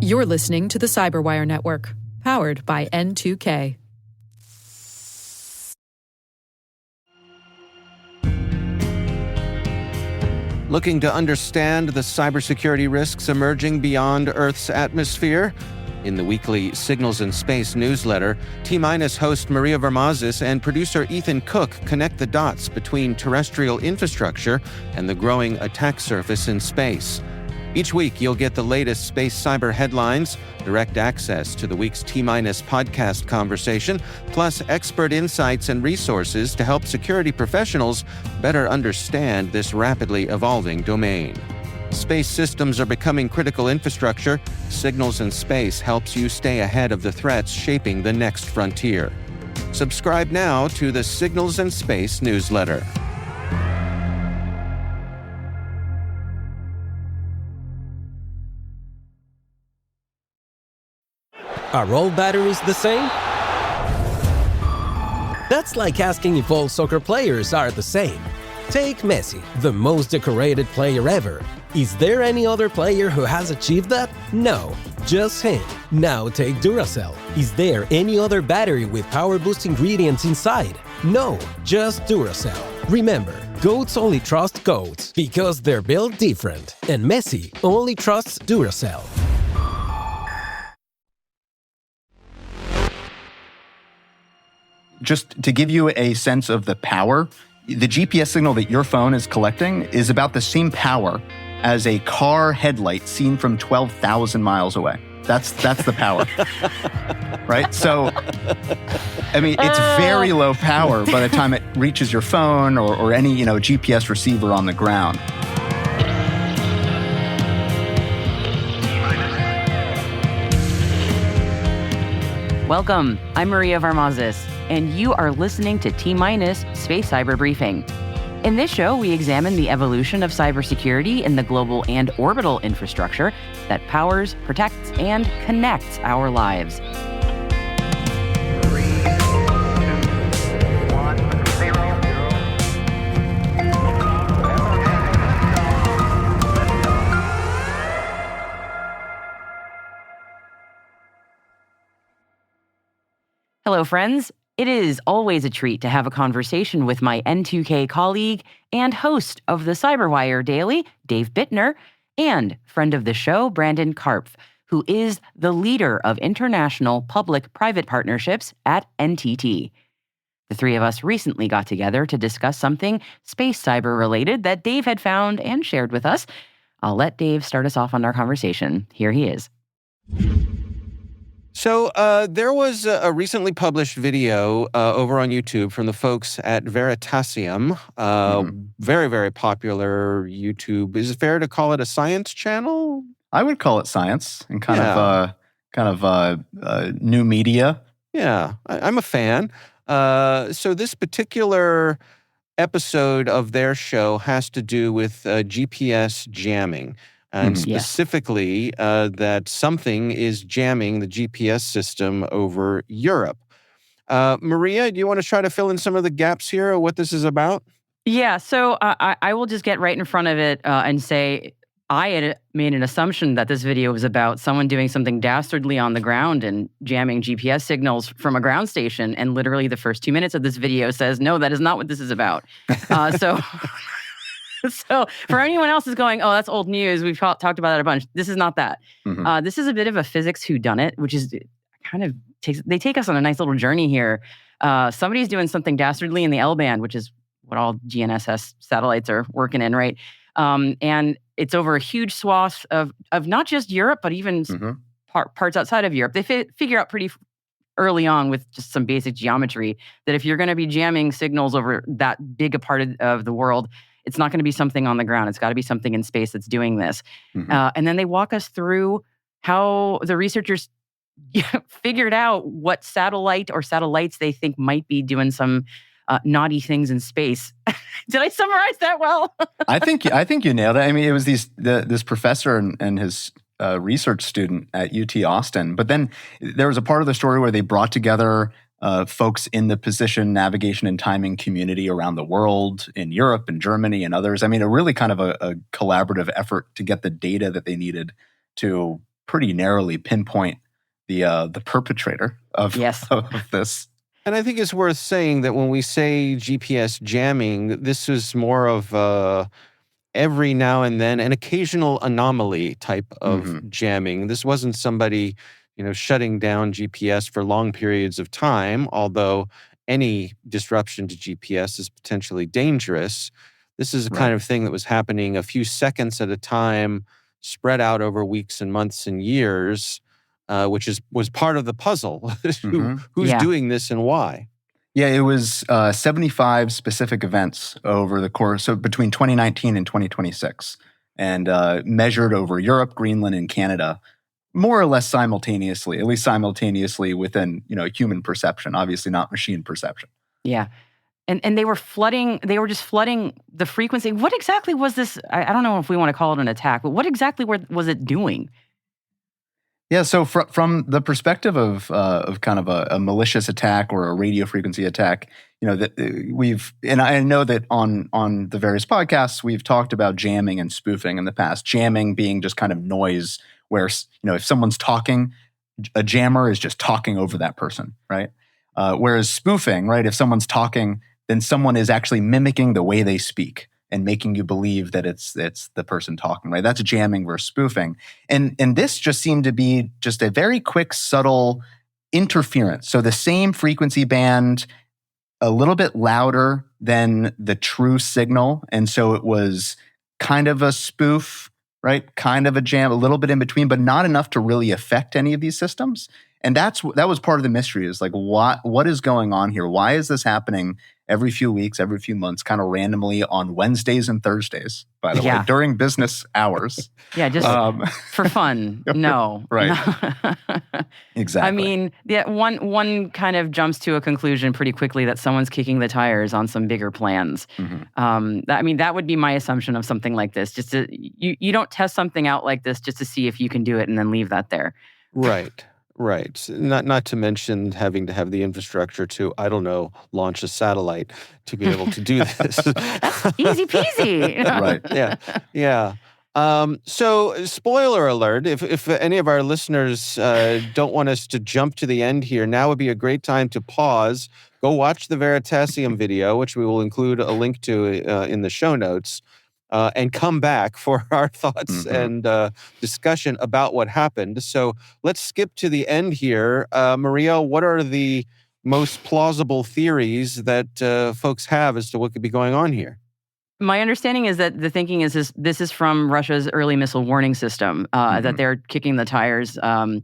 You're listening to the Cyberwire Network, powered by N2K. Looking to understand the cybersecurity risks emerging beyond Earth's atmosphere? In the weekly Signals in Space newsletter, T-Minus host Maria Varmazis and producer Ethan Cook connect the dots between terrestrial infrastructure and the growing attack surface in space. Each week, you'll get the latest space cyber headlines, direct access to the week's T-Minus podcast conversation, plus expert insights and resources to help security professionals better understand this rapidly evolving domain. Space systems are becoming critical infrastructure. Signals in Space helps you stay ahead of the threats shaping the next frontier. Subscribe now to the Signals in Space newsletter. Are all batteries the same? That's like asking if all soccer players are the same. Take Messi, the most decorated player ever. Is there any other player who has achieved that? No, just him. Now take Duracell. Is there any other battery with power boost ingredients inside? No, just Duracell. Remember, goats only trust goats because they're built different. And Messi only trusts Duracell. Just to give you a sense of the power, the GPS signal that your phone is collecting is about the same power as a car headlight seen from 12,000 miles away. That's the power, right? So, I mean, it's very low power by the time it reaches your phone or any, GPS receiver on the ground. Welcome, I'm Maria Varmazis, and you are listening to T-Minus Space Cyber Briefing. In this show, we examine the evolution of cybersecurity in the global and orbital infrastructure that powers, protects, and connects our lives. 3, 2, 1, 0, 0. Hello, friends. It is always a treat to have a conversation with my N2K colleague and host of the Cyberwire Daily, Dave Bittner, and friend of the show, Brandon Karpf, who is the leader of international public-private partnerships at NTT. The three of us recently got together to discuss something space cyber related that Dave had found and shared with us. I'll let Dave start us off on our conversation. Here he is. So there was a recently published video over on YouTube from the folks at Veritasium, very, very popular YouTube. Is it fair to call it a science channel? I would call it science and kind of new media. Yeah, I'm a fan. So this particular episode of their show has to do with GPS jamming. And specifically, that something is jamming the GPS system over Europe. Maria, do you want to try to fill in some of the gaps here of what this is about? Yeah, so I will just get right in front of it and say I had made an assumption that this video was about someone doing something dastardly on the ground and jamming GPS signals from a ground station. And literally the first 2 minutes of this video says, no, that is not what this is about. So for anyone else who's going, oh, that's old news, we've talked about that a bunch. This is not that. This is a bit of a physics whodunit, which is kind of they take us on a nice little journey here. Somebody's doing something dastardly in the L-band, which is what all GNSS satellites are working in, right? And it's over a huge swath of not just Europe, but even parts outside of Europe. They figure out pretty early on with just some basic geometry that if you're going to be jamming signals over that big a part of the world, it's not going to be something on the ground. It's got to be something in space that's doing this. And then they walk us through how the researchers figured out what satellite or satellites they think might be doing some naughty things in space. Did I summarize that well? I think you nailed it. I mean, it was this professor and his research student at UT Austin. But then there was a part of the story where they brought together folks in the position, navigation, and timing community around the world, in Europe and Germany and others. I mean, a really kind of a collaborative effort to get the data that they needed to pretty narrowly pinpoint the perpetrator of, Yes. of this. And I think it's worth saying that when we say GPS jamming, this is more of every now and then an occasional anomaly type of jamming. This wasn't somebody, shutting down GPS for long periods of time, although any disruption to GPS is potentially dangerous. This is the kind of thing that was happening a few seconds at a time, spread out over weeks and months and years, which was part of the puzzle. Who's doing this and why? Yeah, it was 75 specific events over the course of between 2019 and 2026, and measured over Europe, Greenland, and Canada, more or less simultaneously, at least simultaneously within human perception, obviously not machine perception. Yeah. And they were just flooding the frequency. What exactly was this? I don't know if we want to call it an attack, but what exactly was it doing? Yeah, so from the perspective of kind of a malicious attack or a radio frequency attack, that I know that on the various podcasts we've talked about jamming and spoofing in the past. Jamming being just kind of noise, where if someone's talking, a jammer is just talking over that person, right? Whereas spoofing, right, if someone's talking, then someone is actually mimicking the way they speak and making you believe that it's the person talking, right? That's jamming versus spoofing. And this just seemed to be just a very quick, subtle interference. So the same frequency band, a little bit louder than the true signal. And so it was kind of a spoof, right? Kind of a jam, a little bit in between, but not enough to really affect any of these systems. And that was part of the mystery, is like, what is going on here? Why is this happening every few weeks, every few months, kind of randomly on Wednesdays and Thursdays, by the way, during business hours? Yeah, just for fun. No. Right. Exactly. I mean, one kind of jumps to a conclusion pretty quickly that someone's kicking the tires on some bigger plans. That would be my assumption of something like this. Just you don't test something out like this just to see if you can do it and then leave that there. Right. Right. Not to mention having to have the infrastructure to, I don't know, launch a satellite to be able to do this. That's easy peasy. Right. Yeah. So, spoiler alert, if any of our listeners don't want us to jump to the end here, now would be a great time to pause, go watch the Veritasium video, which we will include a link to in the show notes, and come back for our thoughts and discussion about what happened. So let's skip to the end here. Maria, what are the most plausible theories that folks have as to what could be going on here? My understanding is that the thinking is this is from Russia's early missile warning system, that they're kicking the tires on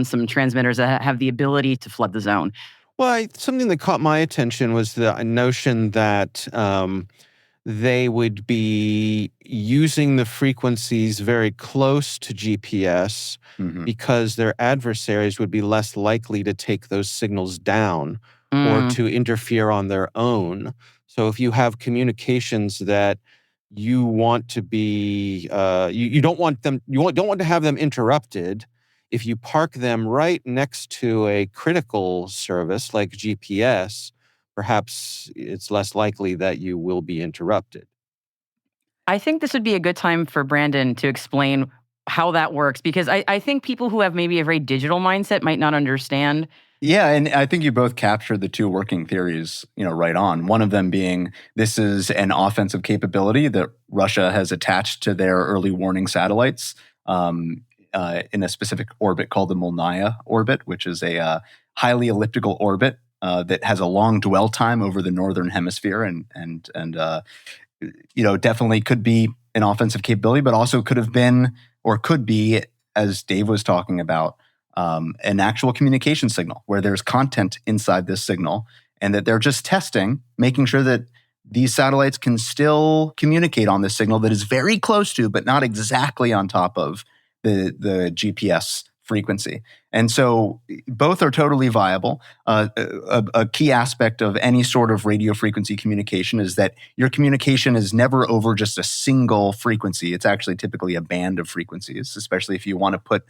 some transmitters that have the ability to flood the zone. Well, something that caught my attention was the notion that they would be using the frequencies very close to GPS because their adversaries would be less likely to take those signals down or to interfere on their own. So if you have communications that you want to be, you don't want to have them interrupted, if you park them right next to a critical service like GPS, perhaps it's less likely that you will be interrupted. I think this would be a good time for Brandon to explain how that works, because I think people who have maybe a very digital mindset might not understand. Yeah, and I think you both captured the two working theories, right on. One of them being this is an offensive capability that Russia has attached to their early warning satellites in a specific orbit called the Molniya orbit, which is a highly elliptical orbit that has a long dwell time over the northern hemisphere, and definitely could be an offensive capability, but also could have been or could be, as Dave was talking about, an actual communication signal where there's content inside this signal, and that they're just testing, making sure that these satellites can still communicate on this signal that is very close to, but not exactly on top of the GPS frequency. And so both are totally viable. A key aspect of any sort of radio frequency communication is that your communication is never over just a single frequency. It's actually typically a band of frequencies, especially if you want to put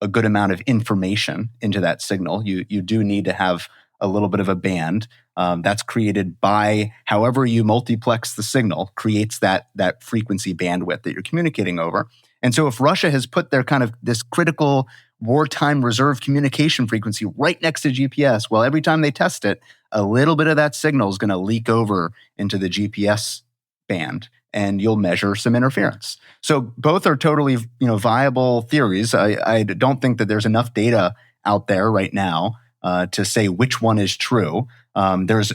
a good amount of information into that signal. You do need to have a little bit of a band that's created by however you multiplex the signal creates that frequency bandwidth that you're communicating over. And so if Russia has put their kind of this critical wartime reserve communication frequency right next to GPS, well, every time they test it, a little bit of that signal is going to leak over into the GPS band, and you'll measure some interference. So both are totally, viable theories. I don't think that there's enough data out there right now to say which one is true. There's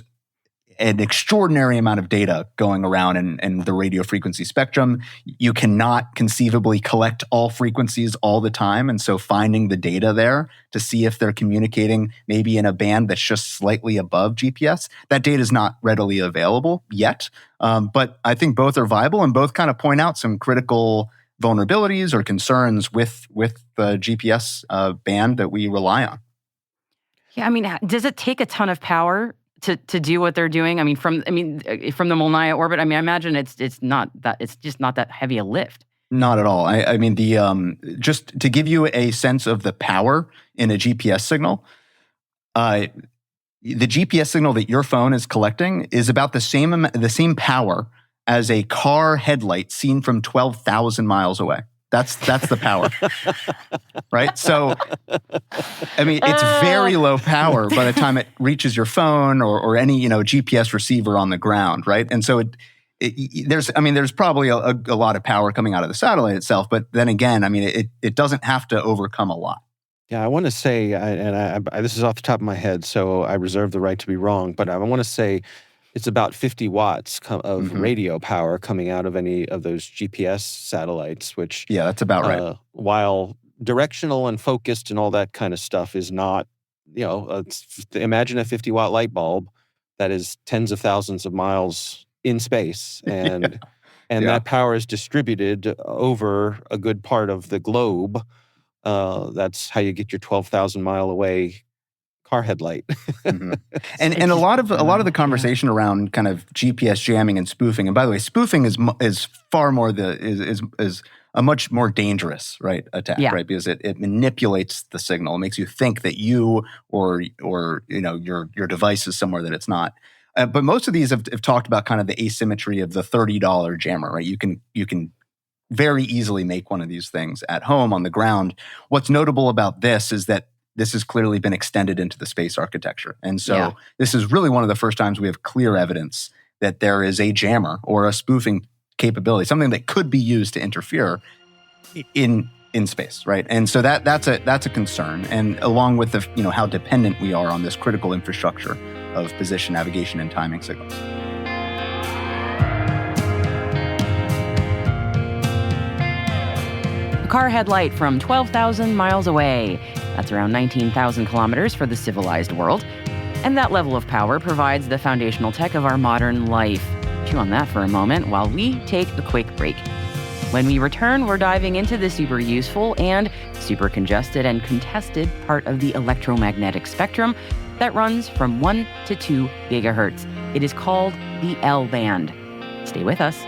an extraordinary amount of data going around in the radio frequency spectrum. You cannot conceivably collect all frequencies all the time. And so finding the data there to see if they're communicating maybe in a band that's just slightly above GPS, that data is not readily available yet. But I think both are viable and both kind of point out some critical vulnerabilities or concerns with the GPS band that we rely on. Yeah, I mean, does it take a ton of power to do what they're doing? I mean, from the Molniya orbit, I mean, I imagine it's just not that heavy a lift. Not at all. I mean, just to give you a sense of the power in a GPS signal, the GPS signal that your phone is collecting is about the same power as a car headlight seen from 12,000 miles away. That's the power, right? So, I mean, it's very low power by the time it reaches your phone or any GPS receiver on the ground, right? And so there's probably a lot of power coming out of the satellite itself, but then again, I mean, it doesn't have to overcome a lot. Yeah, I want to say, this is off the top of my head, so I reserve the right to be wrong, but I want to say it's about 50 watts of radio power coming out of any of those GPS satellites, which... Yeah, that's about right. While directional and focused and all that kind of stuff is not, imagine a 50-watt light bulb that is tens of thousands of miles in space, and that power is distributed over a good part of the globe. That's how you get your 12,000 mile away car headlight. And a lot of the conversation around kind of GPS jamming and spoofing. And by the way, spoofing is far more is a much more dangerous, right, attack, right? Because it manipulates the signal. It makes you think that you or your device is somewhere that it's not. But most of these have talked about kind of the asymmetry of the $30 jammer, right? You can very easily make one of these things at home on the ground. What's notable about this is that this has clearly been extended into the space architecture. And so this is really one of the first times we have clear evidence that there is a jammer or a spoofing capability, something that could be used to interfere in space, right? And so that's a concern. And along with the how dependent we are on this critical infrastructure of position, navigation, and timing signals. A car headlight from 12,000 miles away. That's around 19,000 kilometers for the civilized world. And that level of power provides the foundational tech of our modern life. Chew on that for a moment while we take a quick break. When we return, we're diving into the super useful and super congested and contested part of the electromagnetic spectrum that runs from 1 to 2 gigahertz. It is called the L band. Stay with us.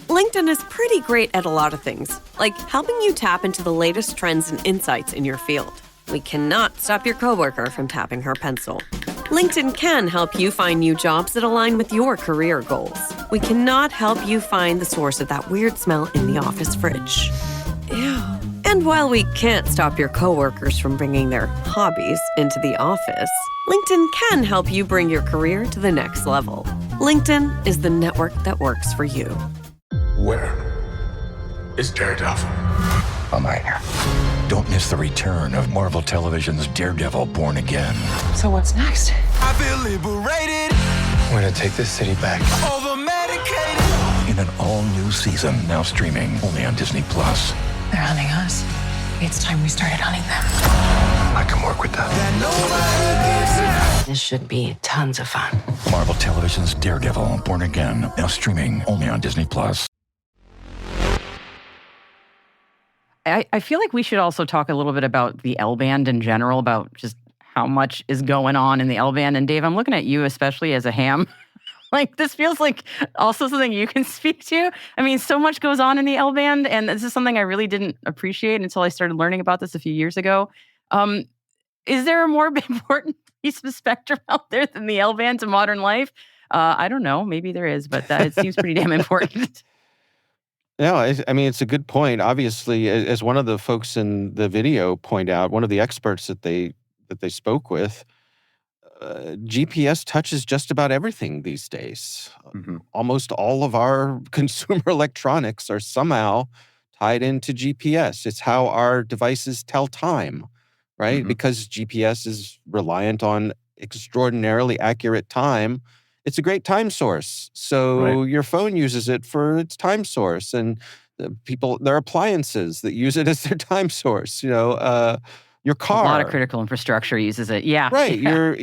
LinkedIn is pretty great at a lot of things, like helping you tap into the latest trends and insights in your field. We cannot stop your coworker from tapping her pencil. LinkedIn can help you find new jobs that align with your career goals. We cannot help you find the source of that weird smell in the office fridge. Ew. And while we can't stop your coworkers from bringing their hobbies into the office, LinkedIn can help you bring your career to the next level. LinkedIn is the network that works for you. Where is Daredevil? I'm right here. Don't miss the return of Marvel Television's Daredevil Born Again. So what's next? I feel liberated. We're gonna take this city back. Over medicated. In an all-new season, now streaming only on Disney+. They're hunting us. It's time we started hunting them. I can work with that. This should be tons of fun. Marvel Television's Daredevil Born Again, now streaming only on Disney+. I feel like we should also talk a little bit about the L band in general, about just how much is going on in the L band. And Dave, I'm looking at you especially as a ham. Like, this feels like also something you can speak to. I mean, so much goes on in the L band, and this is something I really didn't appreciate until I started learning about this a few years ago. Is there a more important piece of spectrum out there than the L-band to modern life? I don't know. Maybe there is, but it seems pretty damn important. No, I mean, it's a good point. Obviously, as one of the folks in the video point out, one of the experts that they spoke with, GPS touches just about everything these days. Mm-hmm. Almost all of our consumer electronics are somehow tied into GPS. It's how our devices tell time, right? Mm-hmm. Because GPS is reliant on extraordinarily accurate time. It's a great time source. So your phone uses it for its time source, and there are appliances that use it as their time source. Your car. A lot of critical infrastructure uses it. Yeah. Right. Your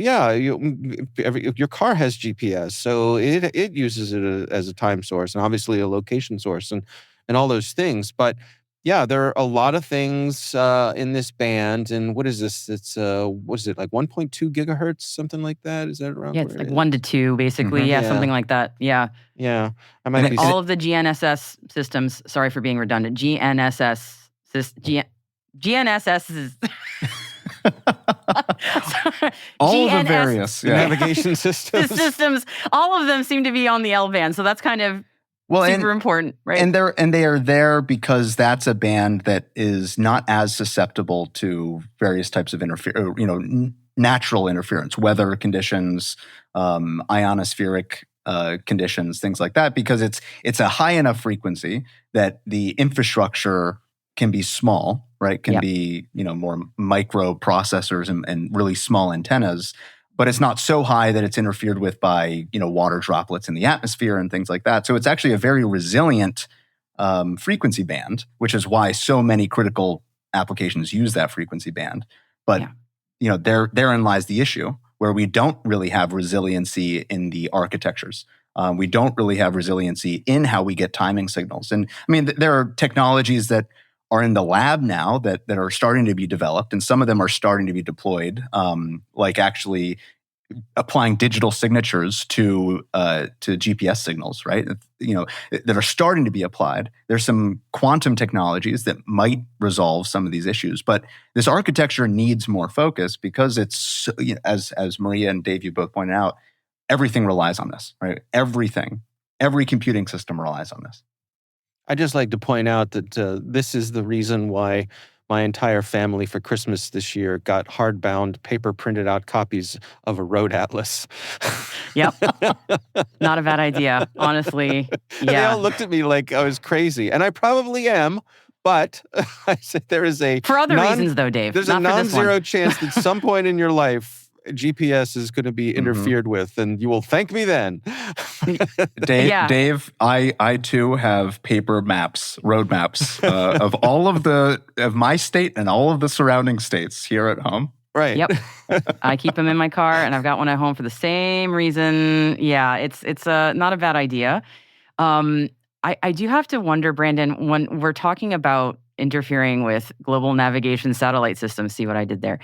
car has GPS, so it uses it as a time source and obviously a location source and all those things. But yeah, there are a lot of things in this band. And what is this? It's what is it, like 1.2 gigahertz, something like that? Is that around? Yeah, it's like 1 to 2, basically. Mm-hmm. Yeah, something like that. Yeah. Yeah. I might be all of the GNSS systems. Sorry for being redundant. GNSS is. All the various navigation systems. All of them seem to be on the L-band, so that's kind of super important, right? And they are there because that's a band that is not as susceptible to various types of natural interference, weather conditions, ionospheric conditions, things like that, because it's a high enough frequency that the infrastructure can be small, right? Can be, more micro processors and really small antennas, but it's not so high that it's interfered with by, water droplets in the atmosphere and things like that. So it's actually a very resilient frequency band, which is why so many critical applications use that frequency band. But, therein lies the issue, where we don't really have resiliency in the architectures. We don't really have resiliency in how we get timing signals. And I mean, there are technologies that are in the lab now that are starting to be developed, and some of them are starting to be deployed, like actually applying digital signatures to GPS signals, right? That are starting to be applied. There's some quantum technologies that might resolve some of these issues, but this architecture needs more focus because it's, as Maria and Dave, you both pointed out, everything relies on this, right? Every computing system relies on this. I'd just like to point out that this is the reason why my entire family for Christmas this year got hardbound, paper printed out copies of a road atlas. Yep. Not a bad idea, honestly. Yeah. They all looked at me like I was crazy, and I probably am, but I said there is for other reasons, though, Dave. There's a non-zero chance that some point in your life, GPS is going to be interfered with, and you will thank me then. Dave, I too have paper maps, road maps of all of my state and all of the surrounding states here at home. Right. Yep. I keep them in my car, and I've got one at home for the same reason. Yeah, it's not a bad idea. I do have to wonder, Brandon, when we're talking about interfering with global navigation satellite systems. See what I did there?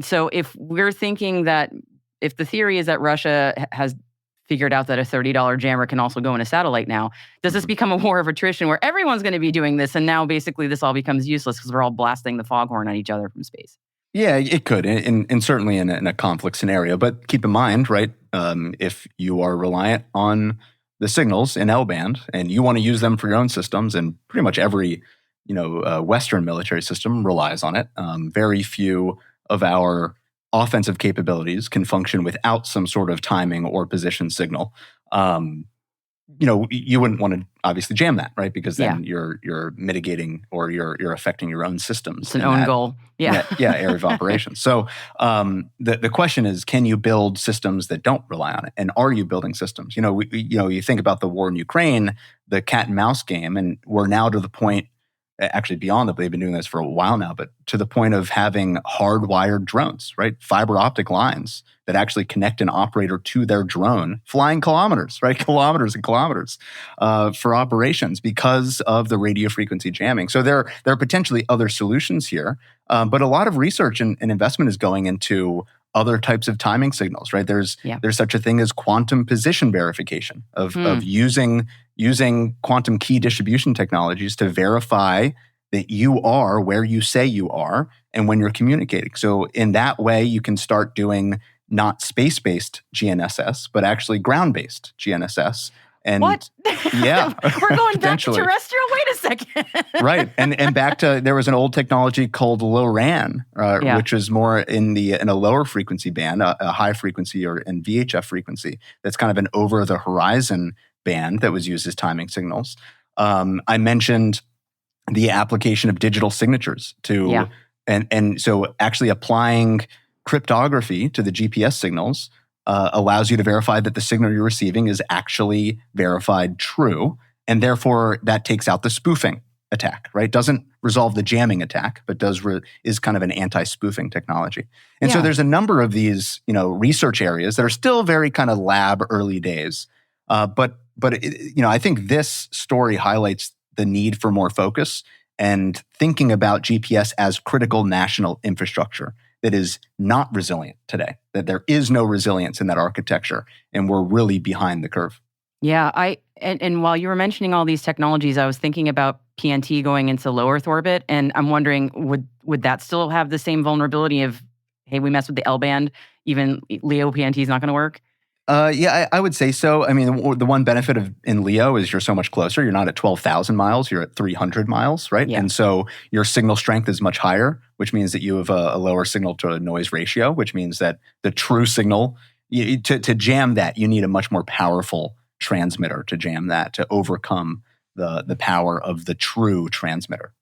So if we're thinking that, if the theory is that Russia has figured out that a $30 jammer can also go in a satellite now, does this become a war of attrition where everyone's going to be doing this, and now basically this all becomes useless because we're all blasting the foghorn at each other from space? Yeah, it could, and certainly in a conflict scenario. But keep in mind, right, if you are reliant on the signals in L-band and you want to use them for your own systems, and pretty much every Western military system relies on it. Very few of our offensive capabilities can function without some sort of timing or position signal. You wouldn't want to obviously jam that, right? Because then you're mitigating, or you're affecting your own systems. It's an own goal. Yeah. Area of operation. So the question is, can you build systems that don't rely on it? And are you building systems? You think about the war in Ukraine, the cat and mouse game, and we're now to the point, actually beyond that, they've been doing this for a while now, but to the point of having hardwired drones, right? Fiber optic lines that actually connect an operator to their drone, flying kilometers, right? Kilometers and kilometers for operations because of the radio frequency jamming. So there are potentially other solutions here, but a lot of research and investment is going into other types of timing signals, right? There's such a thing as quantum position verification of using quantum key distribution technologies to verify that you are where you say you are and when you're communicating. So in that way, you can start doing not space-based GNSS, but actually ground-based GNSS. And what? Yeah. We're going back to terrestrial? Wait a second. Right. And back to, there was an old technology called LORAN, which was more in a lower frequency band, a high frequency or in VHF frequency. That's kind of an over the horizon band that was used as timing signals. I mentioned the application of digital signatures to, and so actually applying cryptography to the GPS signals allows you to verify that the signal you're receiving is actually verified true. And therefore, that takes out the spoofing attack, right? Doesn't resolve the jamming attack, but is kind of an anti-spoofing technology. And so there's a number of these, research areas that are still very kind of lab early days. But I think this story highlights the need for more focus and thinking about GPS as critical national infrastructure that is not resilient today, that there is no resilience in that architecture, and we're really behind the curve. Yeah, and while you were mentioning all these technologies, I was thinking about PNT going into low Earth orbit, and I'm wondering, would that still have the same vulnerability of, hey, we messed with the L-band, even LEO PNT is not going to work? I would say so. I mean, the one benefit in LEO is you're so much closer. You're not at 12,000 miles. You're at 300 miles, right? Yeah. And so your signal strength is much higher, which means that you have a lower signal to noise ratio, which means that the true signal, to jam that, you need a much more powerful transmitter to jam that, to overcome the power of the true transmitter.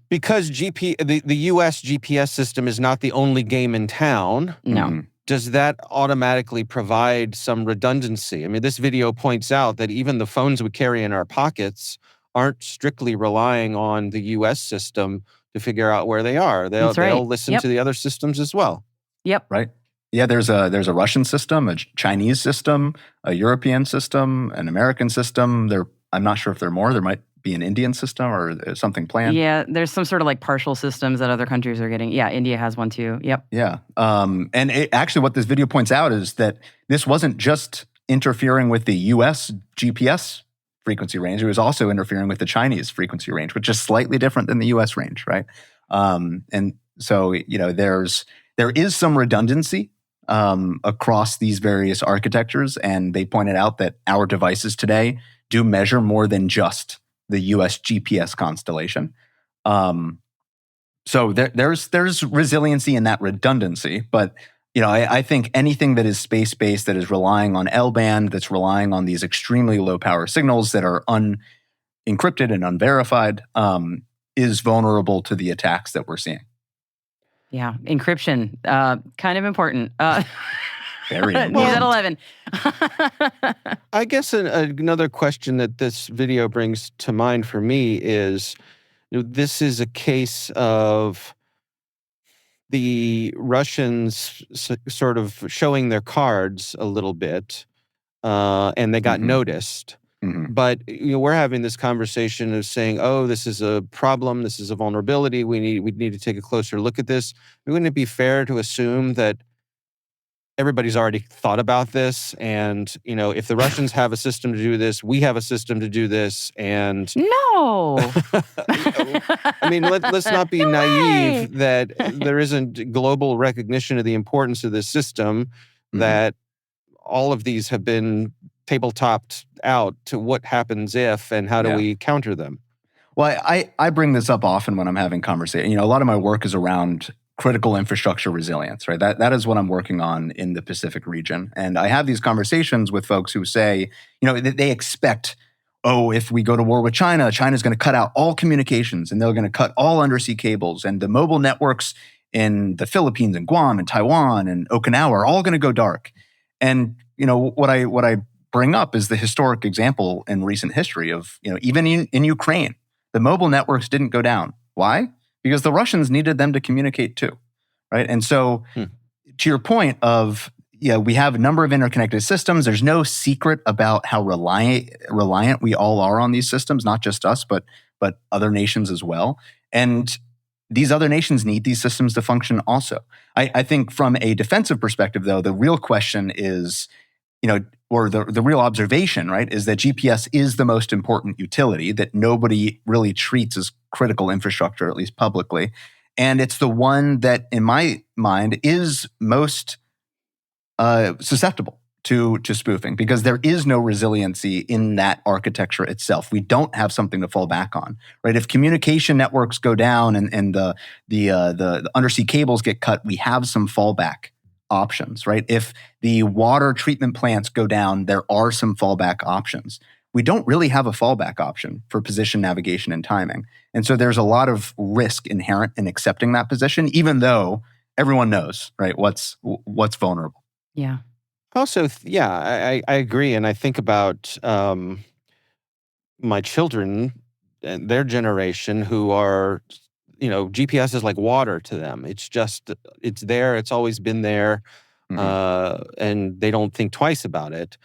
Because the U.S. GPS system is not the only game in town. No. Does that automatically provide some redundancy? I mean, this video points out that even the phones we carry in our pockets aren't strictly relying on the U.S. system to figure out where they are. They'll listen to the other systems as well. Yep. Right. Yeah, there's a Russian system, a Chinese system, a European system, an American system. I'm not sure if there are more. There might be an Indian system or something planned. Yeah, there's some sort of like partial systems that other countries are getting. Yeah, India has one too. Yep. Yeah. And actually what this video points out is that this wasn't just interfering with the US GPS frequency range. It was also interfering with the Chinese frequency range, which is slightly different than the US range, right? And so, there is some redundancy across these various architectures. And they pointed out that our devices today do measure more than just the US GPS constellation. So there's resiliency in that redundancy, but I think anything that is space-based, that is relying on L-band, that's relying on these extremely low-power signals that are unencrypted and unverified, is vulnerable to the attacks that we're seeing. Yeah, encryption, kind of important. Very important. News at 11. I guess another question that this video brings to mind for me is, this is a case of the Russians sort of showing their cards a little bit, and they got noticed. But we're having this conversation of saying, "Oh, this is a problem. This is a vulnerability. We need to take a closer look at this." Wouldn't it be fair to assume that everybody's already thought about this, and if the Russians have a system to do this, we have a system to do this, and no. I mean, let's not be naive that there isn't global recognition of the importance of this system. That all of these have been tabletopped out to what happens if, and how do we counter them? Well, I bring this up often when I'm having conversations. A lot of my work is around critical infrastructure resilience, right? That is what I'm working on in the Pacific region. And I have these conversations with folks who say, they expect, if we go to war with China, China's going to cut out all communications and they're going to cut all undersea cables, and the mobile networks in the Philippines and Guam and Taiwan and Okinawa are all going to go dark. And, what I bring up is the historic example in recent history of, even in Ukraine, the mobile networks didn't go down. Why? Because the Russians needed them to communicate too, right? And so, to your point of, we have a number of interconnected systems. There's no secret about how reliant we all are on these systems, not just us, but other nations as well. And these other nations need these systems to function also. I think from a defensive perspective, though, the real question is, or the real observation, right, is that GPS is the most important utility that nobody really treats as critical infrastructure, at least publicly. And it's the one that, in my mind, is most susceptible to spoofing, because there is no resiliency in that architecture itself. We don't have something to fall back on, right? If communication networks go down and the undersea cables get cut, we have some fallback options, right? If the water treatment plants go down, there are some fallback options. We don't really have a fallback option for position, navigation, and timing. And so there's a lot of risk inherent in accepting that position, even though everyone knows, right, what's vulnerable. Yeah. Also, I agree. And I think about my children and their generation who are, GPS is like water to them. It's there. It's always been there. And they don't think twice about it.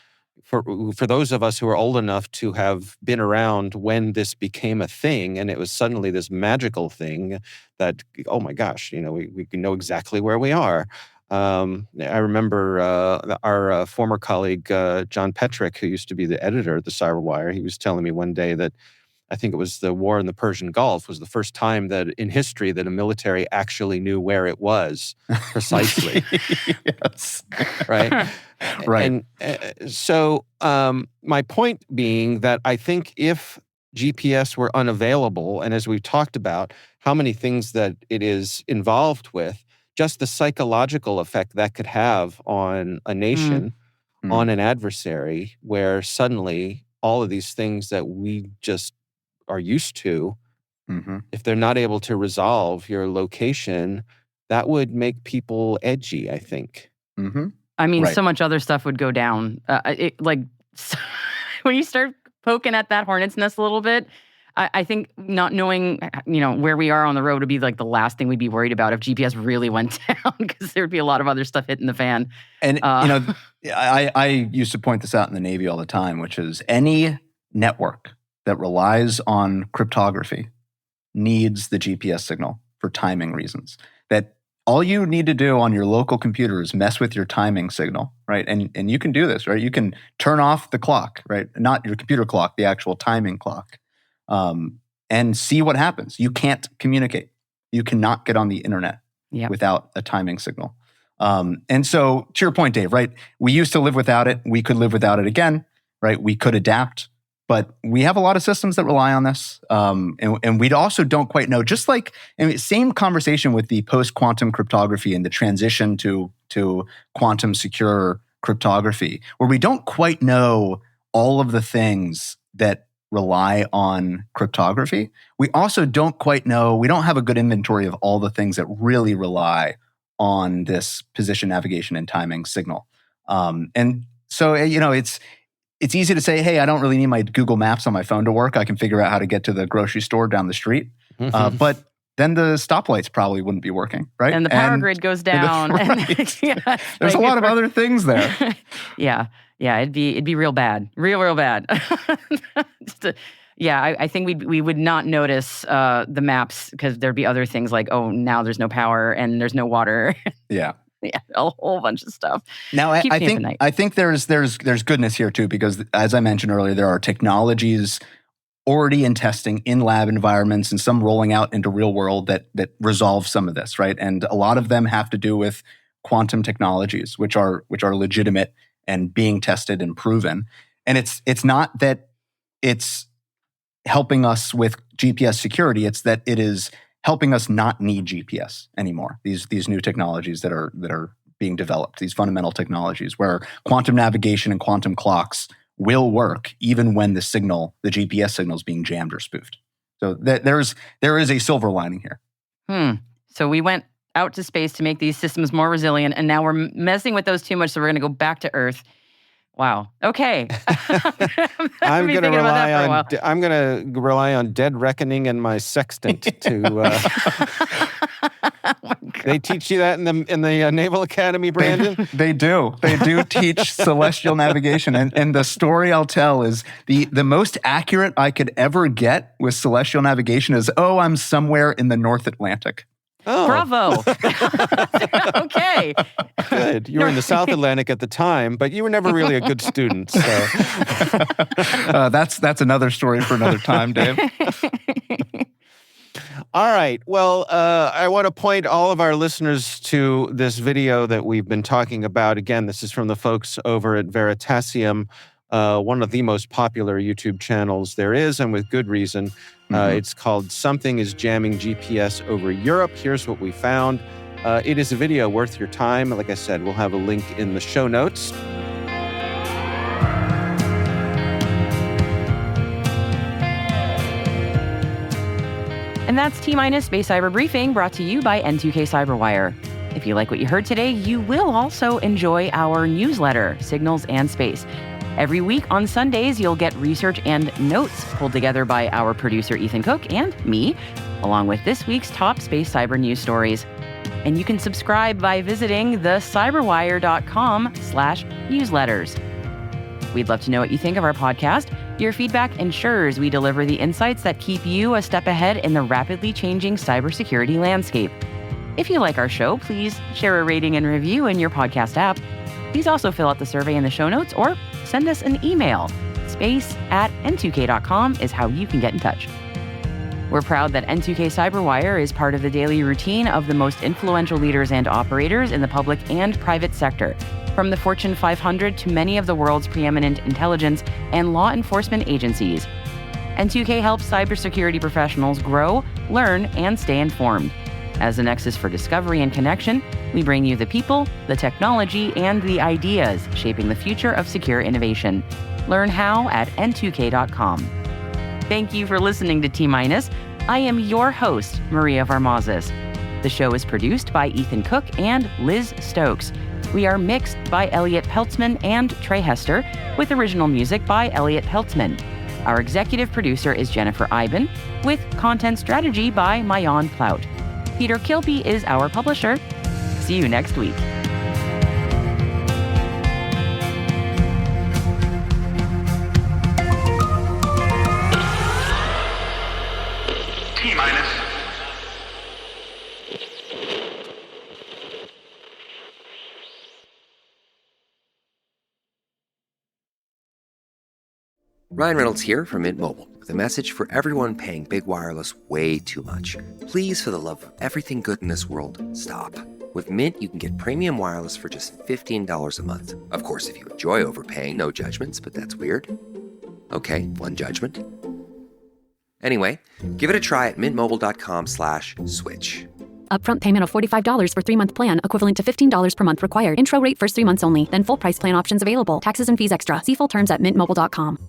For those of us who are old enough to have been around when this became a thing, and it was suddenly this magical thing that, oh my gosh, we know exactly where we are. I remember our former colleague, John Petrick, who used to be the editor at the Cyberwire, he was telling me one day that I think it was the war in the Persian Gulf was the first time that in history that a military actually knew where it was precisely. Yes. Right? Right. And so my point being that I think if GPS were unavailable, and as we've talked about, how many things that it is involved with, just the psychological effect that could have on a nation, on an adversary, where suddenly all of these things that we just are used to, if they're not able to resolve your location, that would make people edgy, I think. I mean, Right. so much other stuff would go down. When you start poking at that hornet's nest a little bit, I think not knowing, where we are on the road would be like the last thing we'd be worried about if GPS really went down, because there would be a lot of other stuff hitting the fan. And, I used to point this out in the Navy all the time, which is any network that relies on cryptography needs the GPS signal for timing reasons. That all you need to do on your local computer is mess with your timing signal, right? And you can do this, right? You can turn off the clock, right? Not your computer clock, the actual timing clock. And see what happens. You can't communicate. You cannot get on the internet without a timing signal. And so, to your point, Dave, right? We used to live without it. We could live without it again, right? We could adapt, but we have a lot of systems that rely on this. And we also don't quite know, just like, same conversation with the post-quantum cryptography and the transition to quantum secure cryptography, where we don't quite know all of the things that rely on cryptography. We also don't quite know, we don't have a good inventory of all the things that really rely on this position, navigation, and timing signal. And so, it's easy to say, hey, I don't really need my Google Maps on my phone to work. I can figure out how to get to the grocery store down the street. But then the stoplights probably wouldn't be working, right? And the power grid goes down. Right. There's a lot of other things there. Yeah, it'd be real bad, real bad. I think we would not notice the maps because there'd be other things like, oh, now there's no power and there's no water. Yeah. Yeah, a whole bunch of stuff. Now, I think there's goodness here too, because as I mentioned earlier, there are technologies already in testing in lab environments and some rolling out into real world that resolve some of this, right? And a lot of them have to do with quantum technologies, which are legitimate and being tested and proven. And it's not that it's helping us with GPS security; it's that it is helping us not need GPS anymore. These new technologies that are being developed, these fundamental technologies where quantum navigation and quantum clocks will work even when the GPS signal is being jammed or spoofed. So there is a silver lining here. So we went out to space to make these systems more resilient, and now we're messing with those too much, so we're going to go back to Earth. Wow. Okay. I'm going to rely on Dead Reckoning and my sextant to. They teach you that in the Naval Academy, Brandon? They do. They do teach celestial navigation, and the story I'll tell is the most accurate I could ever get with celestial navigation is, I'm somewhere in the North Atlantic. Oh. Bravo. Okay. Good. You were in the South Atlantic at the time, but you were never really a good student. So That's another story for another time, Dave. All right. Well, I want to point all of our listeners to this video that we've been talking about. Again, this is from the folks over at Veritasium, one of the most popular YouTube channels there is, and with good reason. It's called Something is Jamming GPS Over Europe. Here's what we found. It is a video worth your time. Like I said, we'll have a link in the show notes. And that's T-Minus Space Cyber Briefing, brought to you by N2K Cyberwire. If you like what you heard today, you will also enjoy our newsletter, Signals and Space. Every week on Sundays, you'll get research and notes pulled together by our producer, Ethan Cook, and me, along with this week's top space cyber news stories. And you can subscribe by visiting thecyberwire.com/newsletters. We'd love to know what you think of our podcast. Your feedback ensures we deliver the insights that keep you a step ahead in the rapidly changing cybersecurity landscape. If you like our show, please share a rating and review in your podcast app. Please also fill out the survey in the show notes or send us an email. space@n2k.com is how you can get in touch. We're proud that N2K Cyberwire is part of the daily routine of the most influential leaders and operators in the public and private sector, from the Fortune 500 to many of the world's preeminent intelligence and law enforcement agencies. N2K helps cybersecurity professionals grow, learn, and stay informed. As a nexus for discovery and connection, we bring you the people, the technology, and the ideas shaping the future of secure innovation. Learn how at n2k.com. Thank you for listening to T-Minus. I am your host, Maria Varmazis. The show is produced by Ethan Cook and Liz Stokes. We are mixed by Elliot Peltzman and Trey Hester, with original music by Elliot Peltzman. Our executive producer is Jennifer Iben, with content strategy by Mayan Plout. Peter Kilby is our publisher. See you next week. T-Minus. Ryan Reynolds here from Mint Mobile with a message for everyone paying big wireless way too much. Please, for the love of everything good in this world, stop. With Mint, you can get premium wireless for just $15 a month. Of course, if you enjoy overpaying, no judgments, but that's weird. Okay, one judgment. Anyway, give it a try at mintmobile.com/switch. Upfront payment of $45 for 3-month plan, equivalent to $15 per month required. Intro rate first 3 months only, then full price plan options available. Taxes and fees extra. See full terms at mintmobile.com.